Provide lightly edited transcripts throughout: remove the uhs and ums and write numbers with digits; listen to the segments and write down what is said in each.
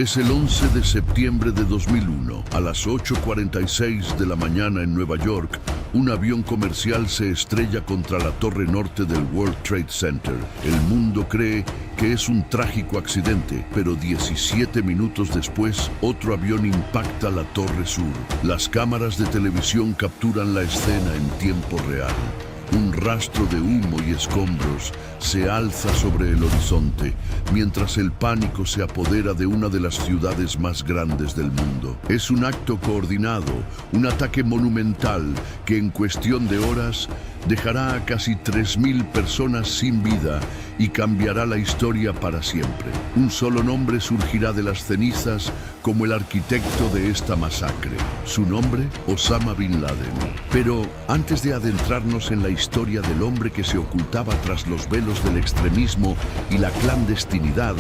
Es el 11 de septiembre de 2001. A las 8:46 de la mañana en Nueva York, un avión comercial se estrella contra la torre norte del World Trade Center. El mundo cree que es un trágico accidente, pero 17 minutos después, otro avión impacta la torre sur. Las cámaras de televisión capturan la escena en tiempo real. Un rastro de humo y escombros se alza sobre el horizonte, mientras el pánico se apodera de una de las ciudades más grandes del mundo. Es un acto coordinado, un ataque monumental que en cuestión de horas dejará a casi 3.000 personas sin vida y cambiará la historia para siempre. Un solo nombre surgirá de las cenizas como el arquitecto de esta masacre. Su nombre, Osama Bin Laden. Pero antes de adentrarnos en la historia del hombre que se ocultaba tras los velos del extremismo y la clandestinidad,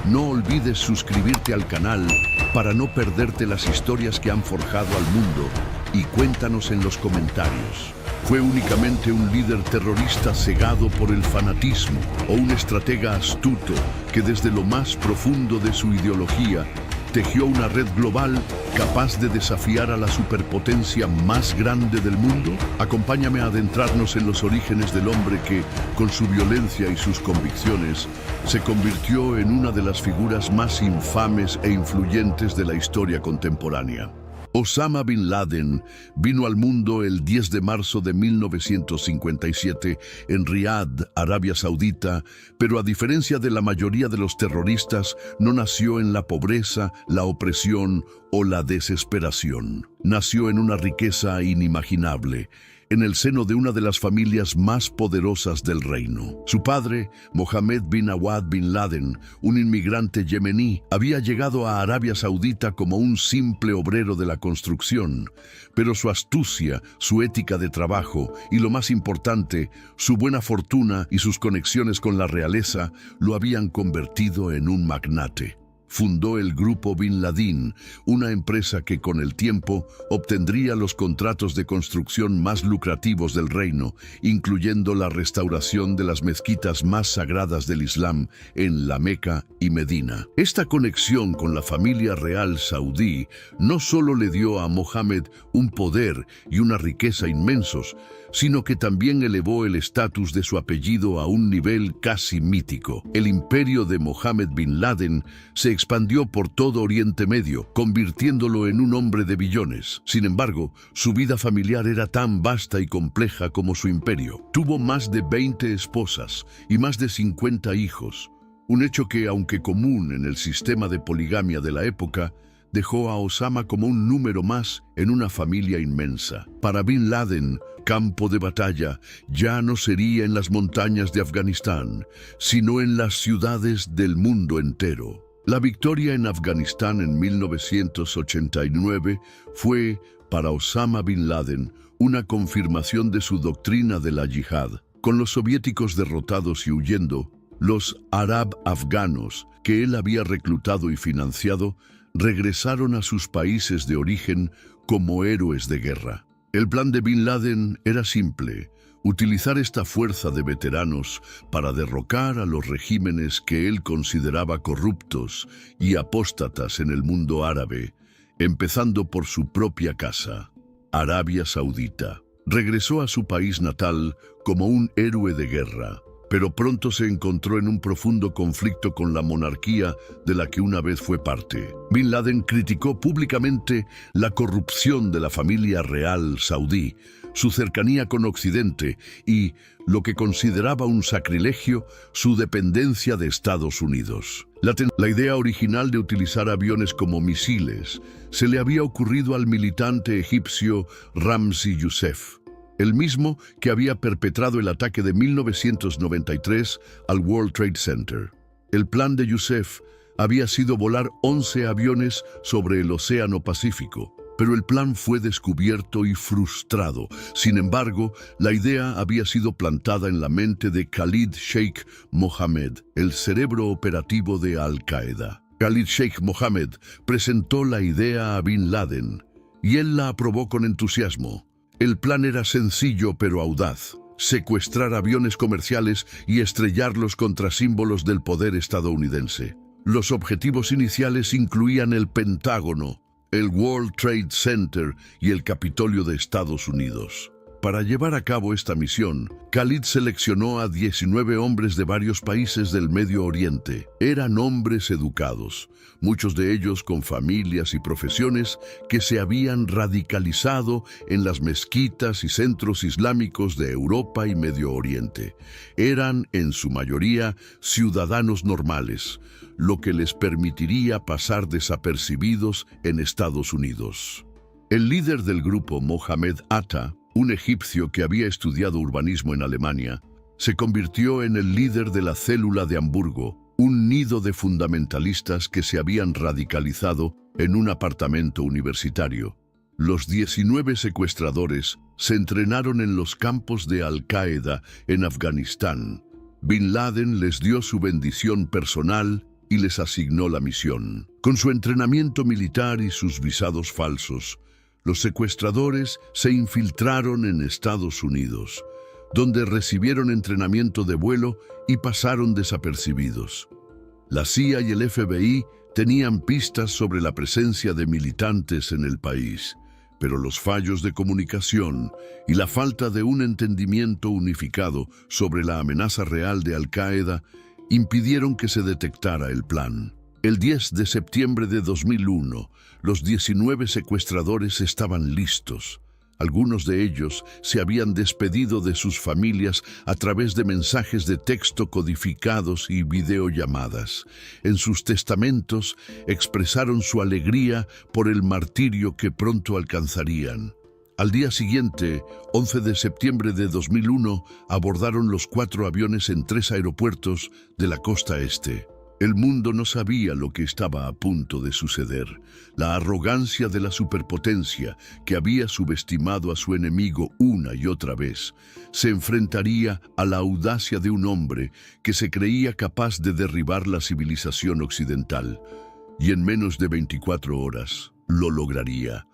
no olvides suscribirte al canal para no perderte las historias que han forjado al mundo, y cuéntanos en los comentarios. ¿Fue únicamente un líder terrorista cegado por el fanatismo o un estratega astuto que desde lo más profundo de su ideología tejió una red global capaz de desafiar a la superpotencia más grande del mundo? Acompáñame a adentrarnos en los orígenes del hombre que, con su violencia y sus convicciones, se convirtió en una de las figuras más infames e influyentes de la historia contemporánea. Osama Bin Laden vino al mundo el 10 de marzo de 1957 en Riad, Arabia Saudita, pero a diferencia de la mayoría de los terroristas, no nació en la pobreza, la opresión o la desesperación. Nació en una riqueza inimaginable, en el seno de una de las familias más poderosas del reino. Su padre, Mohammed bin Awad bin Laden, un inmigrante yemení, había llegado a Arabia Saudita como un simple obrero de la construcción, pero su astucia, su ética de trabajo y, lo más importante, su buena fortuna y sus conexiones con la realeza lo habían convertido en un magnate. Fundó el Grupo Bin Ladin, una empresa que con el tiempo obtendría los contratos de construcción más lucrativos del reino, incluyendo la restauración de las mezquitas más sagradas del Islam en la Meca y Medina. Esta conexión con la familia real saudí no solo le dio a Mohammed un poder y una riqueza inmensos, sino que también elevó el estatus de su apellido a un nivel casi mítico. El imperio de Mohammed bin Laden se expandió por todo Oriente Medio, convirtiéndolo en un hombre de billones. Sin embargo, su vida familiar era tan vasta y compleja como su imperio. Tuvo más de 20 esposas y más de 50 hijos, un hecho que, aunque común en el sistema de poligamia de la época, dejó a Osama como un número más en una familia inmensa. Para Bin Laden, campo de batalla ya no sería en las montañas de Afganistán, sino en las ciudades del mundo entero. La victoria en Afganistán en 1989 fue, para Osama Bin Laden, una confirmación de su doctrina de la yihad. Con los soviéticos derrotados y huyendo, los arab afganos, que él había reclutado y financiado, regresaron a sus países de origen como héroes de guerra. El plan de Bin Laden era simple: utilizar esta fuerza de veteranos para derrocar a los regímenes que él consideraba corruptos y apóstatas en el mundo árabe, empezando por su propia casa, Arabia Saudita. Regresó a su país natal como un héroe de guerra, pero pronto se encontró en un profundo conflicto con la monarquía de la que una vez fue parte. Bin Laden criticó públicamente la corrupción de la familia real saudí, su cercanía con Occidente y, lo que consideraba un sacrilegio, su dependencia de Estados Unidos. La idea original de utilizar aviones como misiles se le había ocurrido al militante egipcio Ramzi Youssef, el mismo que había perpetrado el ataque de 1993 al World Trade Center. El plan de Youssef había sido volar 11 aviones sobre el Océano Pacífico, pero el plan fue descubierto y frustrado. Sin embargo, la idea había sido plantada en la mente de Khalid Sheikh Mohammed, el cerebro operativo de Al-Qaeda. Khalid Sheikh Mohammed presentó la idea a Bin Laden, y él la aprobó con entusiasmo. El plan era sencillo pero audaz: secuestrar aviones comerciales y estrellarlos contra símbolos del poder estadounidense. Los objetivos iniciales incluían el Pentágono, el World Trade Center y el Capitolio de Estados Unidos. Para llevar a cabo esta misión, Khalid seleccionó a 19 hombres de varios países del Medio Oriente. Eran hombres educados, muchos de ellos con familias y profesiones que se habían radicalizado en las mezquitas y centros islámicos de Europa y Medio Oriente. Eran, en su mayoría, ciudadanos normales, lo que les permitiría pasar desapercibidos en Estados Unidos. El líder del grupo, Mohamed Atta, un egipcio que había estudiado urbanismo en Alemania, se convirtió en el líder de la célula de Hamburgo, un nido de fundamentalistas que se habían radicalizado en un apartamento universitario. Los 19 secuestradores se entrenaron en los campos de Al-Qaeda en Afganistán. Bin Laden les dio su bendición personal y les asignó la misión. Con su entrenamiento militar y sus visados falsos, los secuestradores se infiltraron en Estados Unidos, donde recibieron entrenamiento de vuelo y pasaron desapercibidos. La CIA y el FBI tenían pistas sobre la presencia de militantes en el país, pero los fallos de comunicación y la falta de un entendimiento unificado sobre la amenaza real de Al-Qaeda impidieron que se detectara el plan. El 10 de septiembre de 2001, los 19 secuestradores estaban listos. Algunos de ellos se habían despedido de sus familias a través de mensajes de texto codificados y videollamadas. En sus testamentos expresaron su alegría por el martirio que pronto alcanzarían. Al día siguiente, 11 de septiembre de 2001, abordaron los 4 aviones en 3 aeropuertos de la costa este. El mundo no sabía lo que estaba a punto de suceder. La arrogancia de la superpotencia, que había subestimado a su enemigo una y otra vez, se enfrentaría a la audacia de un hombre que se creía capaz de derribar la civilización occidental. Y en menos de 24 horas lo lograría.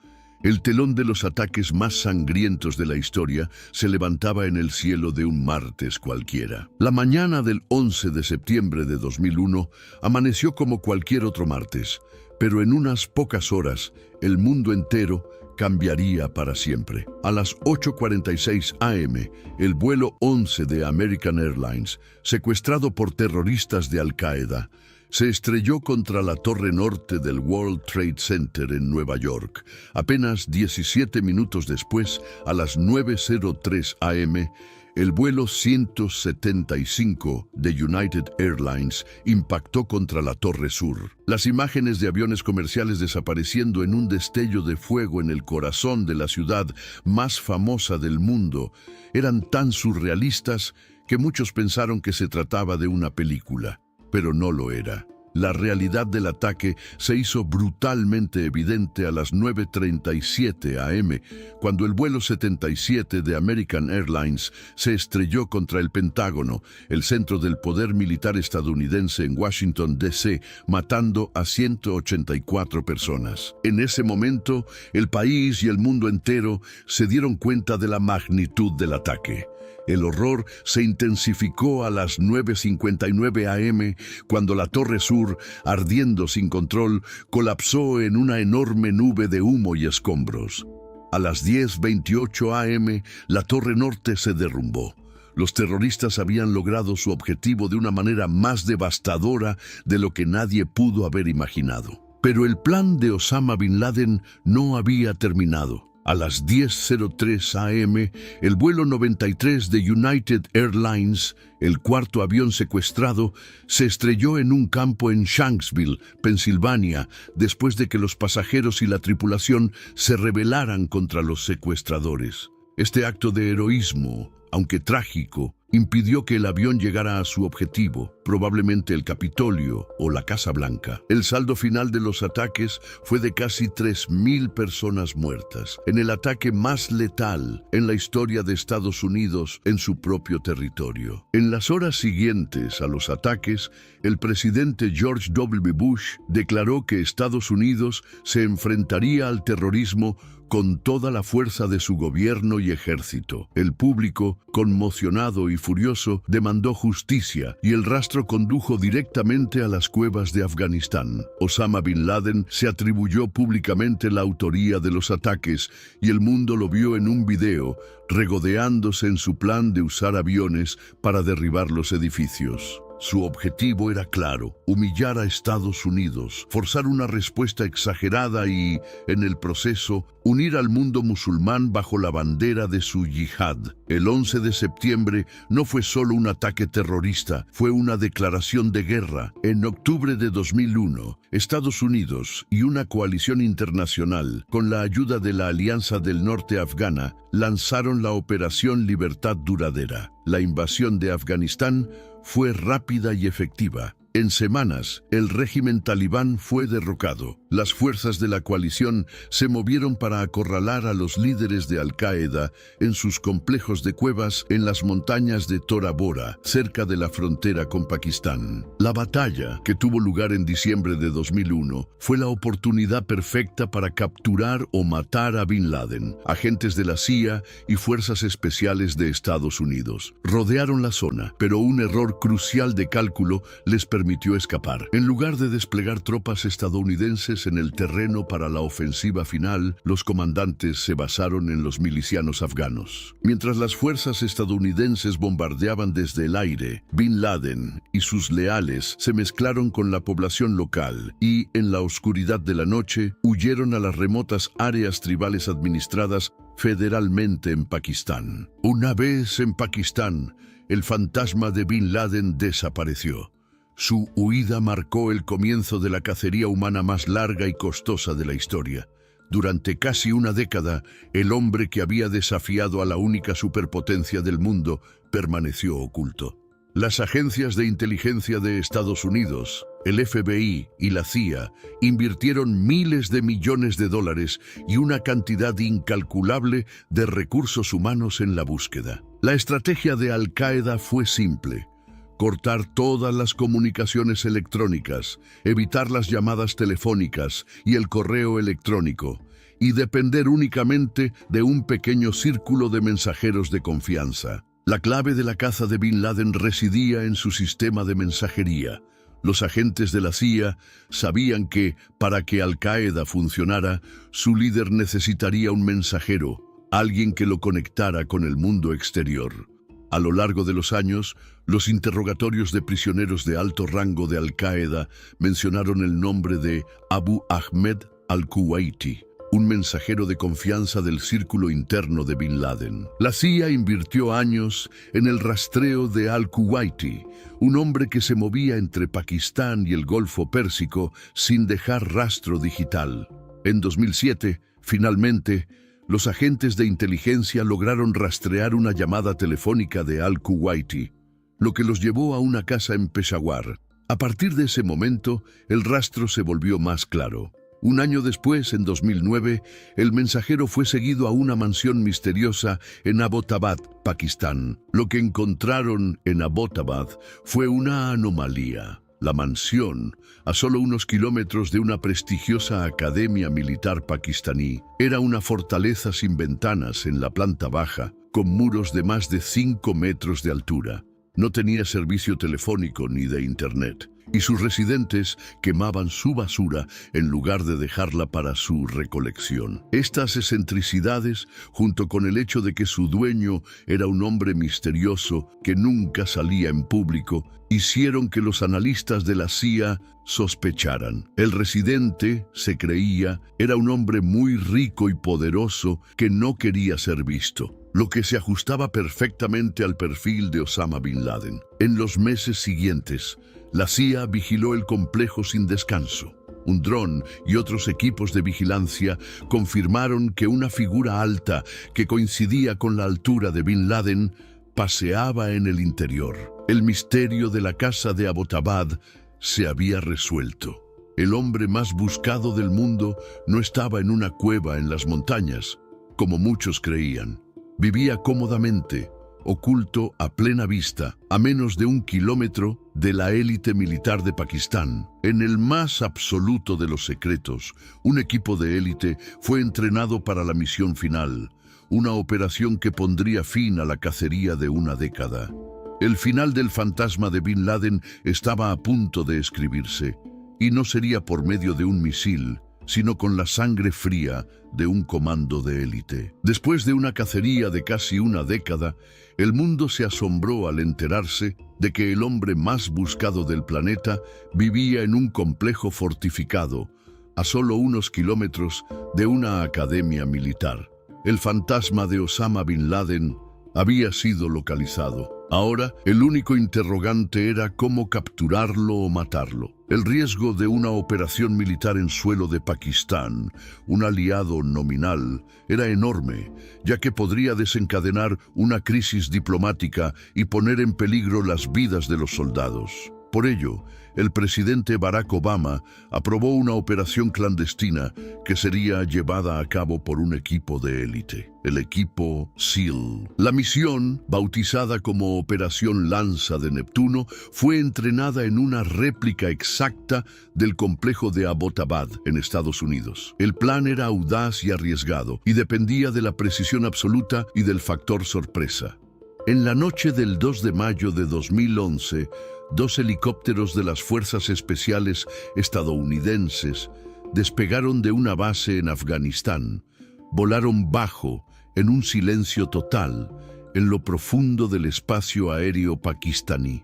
El telón de los ataques más sangrientos de la historia se levantaba en el cielo de un martes cualquiera. La mañana del 11 de septiembre de 2001 amaneció como cualquier otro martes, pero en unas pocas horas el mundo entero cambiaría para siempre. A las 8:46 am, el vuelo 11 de American Airlines, secuestrado por terroristas de Al-Qaeda, se estrelló contra la torre norte del World Trade Center en Nueva York. Apenas 17 minutos después, a las 9:03 am, el vuelo 175 de United Airlines impactó contra la Torre Sur. Las imágenes de aviones comerciales desapareciendo en un destello de fuego en el corazón de la ciudad más famosa del mundo eran tan surrealistas que muchos pensaron que se trataba de una película. Pero no lo era. La realidad del ataque se hizo brutalmente evidente a las 9:37 am, cuando el vuelo 77 de American Airlines se estrelló contra el Pentágono, el centro del poder militar estadounidense en Washington, D.C., matando a 184 personas. En ese momento, el país y el mundo entero se dieron cuenta de la magnitud del ataque. El horror se intensificó a las 9:59 am, cuando la Torre Sur, ardiendo sin control, colapsó en una enorme nube de humo y escombros. A las 10:28 am, la Torre Norte se derrumbó. Los terroristas habían logrado su objetivo de una manera más devastadora de lo que nadie pudo haber imaginado. Pero el plan de Osama Bin Laden no había terminado. A las 10:03 am, el vuelo 93 de United Airlines, el cuarto avión secuestrado, se estrelló en un campo en Shanksville, Pensilvania, después de que los pasajeros y la tripulación se rebelaran contra los secuestradores. Este acto de heroísmo, aunque trágico, impidió que el avión llegara a su objetivo, probablemente el Capitolio o la Casa Blanca. El saldo final de los ataques fue de casi 3.000 personas muertas, en el ataque más letal en la historia de Estados Unidos en su propio territorio. En las horas siguientes a los ataques, el presidente George W. Bush declaró que Estados Unidos se enfrentaría al terrorismo con toda la fuerza de su gobierno y ejército. El público, conmocionado y furioso, demandó justicia y el rastro condujo directamente a las cuevas de Afganistán. Osama Bin Laden se atribuyó públicamente la autoría de los ataques y el mundo lo vio en un video, regodeándose en su plan de usar aviones para derribar los edificios. Su objetivo era claro: humillar a Estados Unidos, forzar una respuesta exagerada y, en el proceso, unir al mundo musulmán bajo la bandera de su yihad. El 11 de septiembre no fue solo un ataque terrorista, fue una declaración de guerra. En octubre de 2001, Estados Unidos y una coalición internacional, con la ayuda de la Alianza del Norte afgana, lanzaron la Operación Libertad Duradera. La invasión de Afganistán fue rápida y efectiva. En semanas, el régimen talibán fue derrocado. Las fuerzas de la coalición se movieron para acorralar a los líderes de Al-Qaeda en sus complejos de cuevas en las montañas de Tora Bora, cerca de la frontera con Pakistán. La batalla, que tuvo lugar en diciembre de 2001, fue la oportunidad perfecta para capturar o matar a Bin Laden. Agentes de la CIA y fuerzas especiales de Estados Unidos rodearon la zona, pero un error crucial de cálculo les permitió escapar. En lugar de desplegar tropas estadounidenses en el terreno para la ofensiva final, los comandantes se basaron en los milicianos afganos. Mientras las fuerzas estadounidenses bombardeaban desde el aire, Bin Laden y sus leales se mezclaron con la población local y, en la oscuridad de la noche, huyeron a las remotas áreas tribales administradas federalmente en Pakistán. Una vez en Pakistán, el fantasma de Bin Laden desapareció. Su huida marcó el comienzo de la cacería humana más larga y costosa de la historia. Durante casi una década, el hombre que había desafiado a la única superpotencia del mundo permaneció oculto. Las agencias de inteligencia de Estados Unidos, el FBI y la CIA invirtieron miles de millones de dólares y una cantidad incalculable de recursos humanos en la búsqueda. La estrategia de Al-Qaeda fue simple: cortar todas las comunicaciones electrónicas, evitar las llamadas telefónicas y el correo electrónico, y depender únicamente de un pequeño círculo de mensajeros de confianza. La clave de la caza de Bin Laden residía en su sistema de mensajería. Los agentes de la CIA sabían que, para que Al-Qaeda funcionara, su líder necesitaría un mensajero, alguien que lo conectara con el mundo exterior. A lo largo de los años, los interrogatorios de prisioneros de alto rango de Al-Qaeda mencionaron el nombre de Abu Ahmed al-Kuwaiti, un mensajero de confianza del círculo interno de Bin Laden. La CIA invirtió años en el rastreo de al-Kuwaiti, un hombre que se movía entre Pakistán y el Golfo Pérsico sin dejar rastro digital. En 2007, finalmente, los agentes de inteligencia lograron rastrear una llamada telefónica de al-Kuwaiti, lo que los llevó a una casa en Peshawar. A partir de ese momento, el rastro se volvió más claro. Un año después, en 2009, el mensajero fue seguido a una mansión misteriosa en Abbottabad, Pakistán. Lo que encontraron en Abbottabad fue una anomalía. La mansión, a solo unos kilómetros de una prestigiosa academia militar pakistaní, era una fortaleza sin ventanas en la planta baja, con muros de más de 5 metros de altura. No tenía servicio telefónico ni de internet, y sus residentes quemaban su basura en lugar de dejarla para su recolección. Estas excentricidades, junto con el hecho de que su dueño era un hombre misterioso que nunca salía en público, hicieron que los analistas de la CIA sospecharan. El residente, se creía, era un hombre muy rico y poderoso que no quería ser visto, lo que se ajustaba perfectamente al perfil de Osama Bin Laden. En los meses siguientes, la CIA vigiló el complejo sin descanso. Un dron y otros equipos de vigilancia confirmaron que una figura alta que coincidía con la altura de Bin Laden paseaba en el interior. El misterio de la casa de Abbottabad se había resuelto. El hombre más buscado del mundo no estaba en una cueva en las montañas, como muchos creían. Vivía cómodamente, oculto a plena vista, a menos de 1 kilómetro de la élite militar de Pakistán. En el más absoluto de los secretos, un equipo de élite fue entrenado para la misión final, una operación que pondría fin a la cacería de una década. El final del fantasma de Bin Laden estaba a punto de escribirse, y no sería por medio de un misil, sino con la sangre fría de un comando de élite. Después de una cacería de casi una década, el mundo se asombró al enterarse de que el hombre más buscado del planeta vivía en un complejo fortificado, a solo unos kilómetros de una academia militar. El fantasma de Osama Bin Laden había sido localizado. Ahora, el único interrogante era cómo capturarlo o matarlo. El riesgo de una operación militar en suelo de Pakistán, un aliado nominal, era enorme, ya que podría desencadenar una crisis diplomática y poner en peligro las vidas de los soldados. Por ello, el presidente Barack Obama aprobó una operación clandestina que sería llevada a cabo por un equipo de élite, el equipo SEAL. La misión, bautizada como Operación Lanza de Neptuno, fue entrenada en una réplica exacta del complejo de Abbottabad, en Estados Unidos. El plan era audaz y arriesgado, y dependía de la precisión absoluta y del factor sorpresa. En la noche del 2 de mayo de 2011, 2 helicópteros de las Fuerzas Especiales estadounidenses despegaron de una base en Afganistán. Volaron bajo, en un silencio total, en lo profundo del espacio aéreo pakistaní.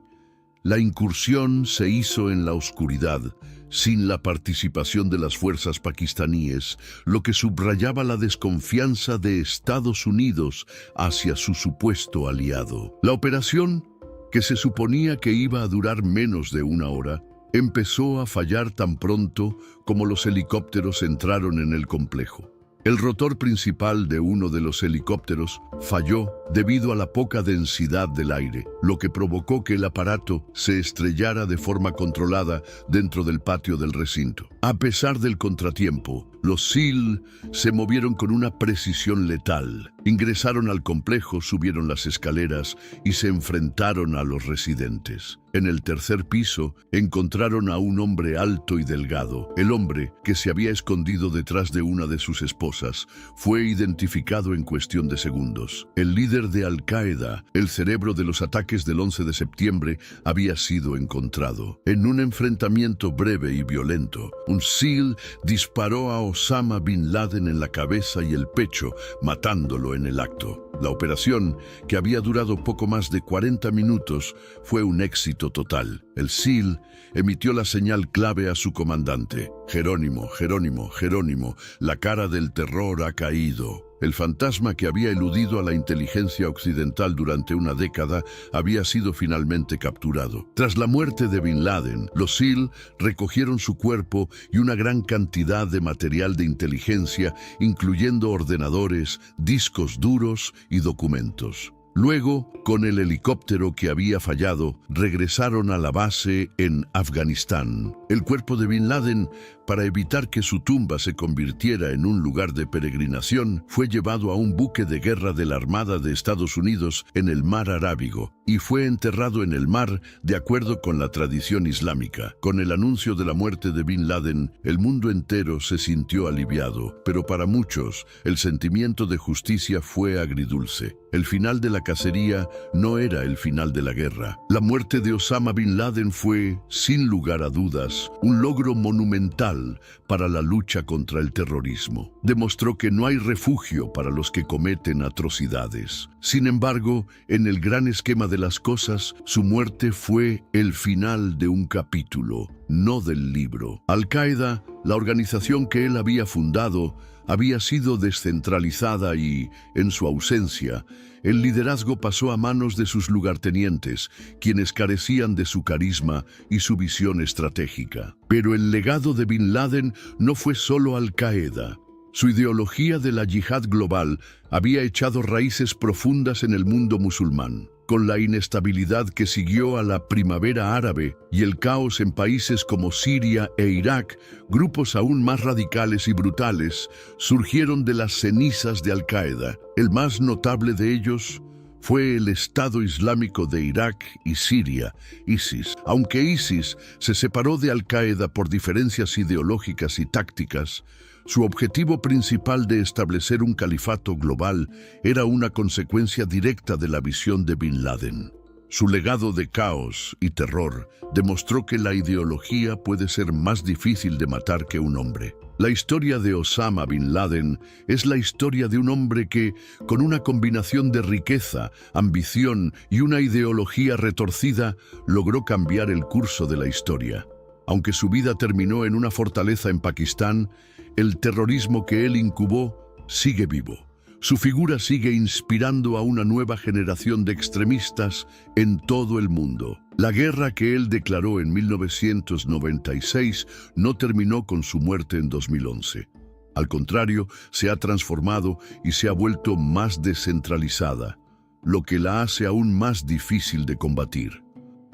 La incursión se hizo en la oscuridad, sin la participación de las fuerzas pakistaníes, lo que subrayaba la desconfianza de Estados Unidos hacia su supuesto aliado. La operación, que se suponía que iba a durar menos de una hora, empezó a fallar tan pronto como los helicópteros entraron en el complejo. El rotor principal de uno de los helicópteros falló debido a la poca densidad del aire, lo que provocó que el aparato se estrellara de forma controlada dentro del patio del recinto. A pesar del contratiempo, los SEAL se movieron con una precisión letal. Ingresaron al complejo, subieron las escaleras y se enfrentaron a los residentes. En el tercer piso encontraron a un hombre alto y delgado. El hombre, que se había escondido detrás de una de sus esposas, fue identificado en cuestión de segundos. El líder de Al-Qaeda, el cerebro de los ataques del 11 de septiembre, había sido encontrado. En un enfrentamiento breve y violento, un SEAL disparó a Osama Bin Laden en la cabeza y el pecho, matándolo en el acto. La operación, que había durado poco más de 40 minutos, fue un éxito total. El SEAL emitió la señal clave a su comandante. Jerónimo, Jerónimo, Jerónimo, la cara del terror ha caído. El fantasma que había eludido a la inteligencia occidental durante una década había sido finalmente capturado. Tras la muerte de Bin Laden, los SEAL recogieron su cuerpo y una gran cantidad de material de inteligencia, incluyendo ordenadores, discos duros y documentos. Luego, con el helicóptero que había fallado, regresaron a la base en Afganistán. El cuerpo de Bin Laden, para evitar que su tumba se convirtiera en un lugar de peregrinación, fue llevado a un buque de guerra de la Armada de Estados Unidos en el Mar Arábigo y fue enterrado en el mar de acuerdo con la tradición islámica. Con el anuncio de la muerte de Bin Laden, el mundo entero se sintió aliviado, pero para muchos, el sentimiento de justicia fue agridulce. El final de la cacería no era el final de la guerra. La muerte de Osama Bin Laden fue, sin lugar a dudas, un logro monumental para la lucha contra el terrorismo. Demostró que no hay refugio para los que cometen atrocidades. Sin embargo, en el gran esquema de las cosas, su muerte fue el final de un capítulo, no del libro. Al-Qaeda, la organización que él había fundado, había sido descentralizada y, en su ausencia, el liderazgo pasó a manos de sus lugartenientes, quienes carecían de su carisma y su visión estratégica. Pero el legado de Bin Laden no fue solo Al-Qaeda. Su ideología de la yihad global había echado raíces profundas en el mundo musulmán. Con la inestabilidad que siguió a la primavera árabe y el caos en países como Siria e Irak, grupos aún más radicales y brutales surgieron de las cenizas de Al-Qaeda. El más notable de ellos fue el Estado Islámico de Irak y Siria, ISIS. Aunque ISIS se separó de Al-Qaeda por diferencias ideológicas y tácticas, su objetivo principal de establecer un califato global era una consecuencia directa de la visión de Bin Laden. Su legado de caos y terror demostró que la ideología puede ser más difícil de matar que un hombre. La historia de Osama Bin Laden es la historia de un hombre que, con una combinación de riqueza, ambición y una ideología retorcida, logró cambiar el curso de la historia. Aunque su vida terminó en una fortaleza en Pakistán, el terrorismo que él incubó sigue vivo. Su figura sigue inspirando a una nueva generación de extremistas en todo el mundo. La guerra que él declaró en 1996 no terminó con su muerte en 2011. Al contrario, se ha transformado y se ha vuelto más descentralizada, lo que la hace aún más difícil de combatir.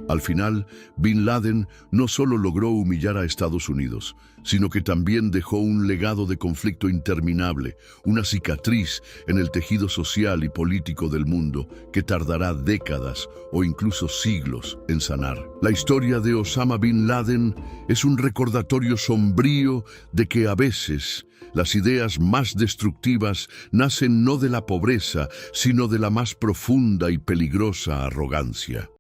Al final, Bin Laden no solo logró humillar a Estados Unidos, sino que también dejó un legado de conflicto interminable, una cicatriz en el tejido social y político del mundo que tardará décadas o incluso siglos en sanar. La historia de Osama Bin Laden es un recordatorio sombrío de que a veces las ideas más destructivas nacen no de la pobreza, sino de la más profunda y peligrosa arrogancia.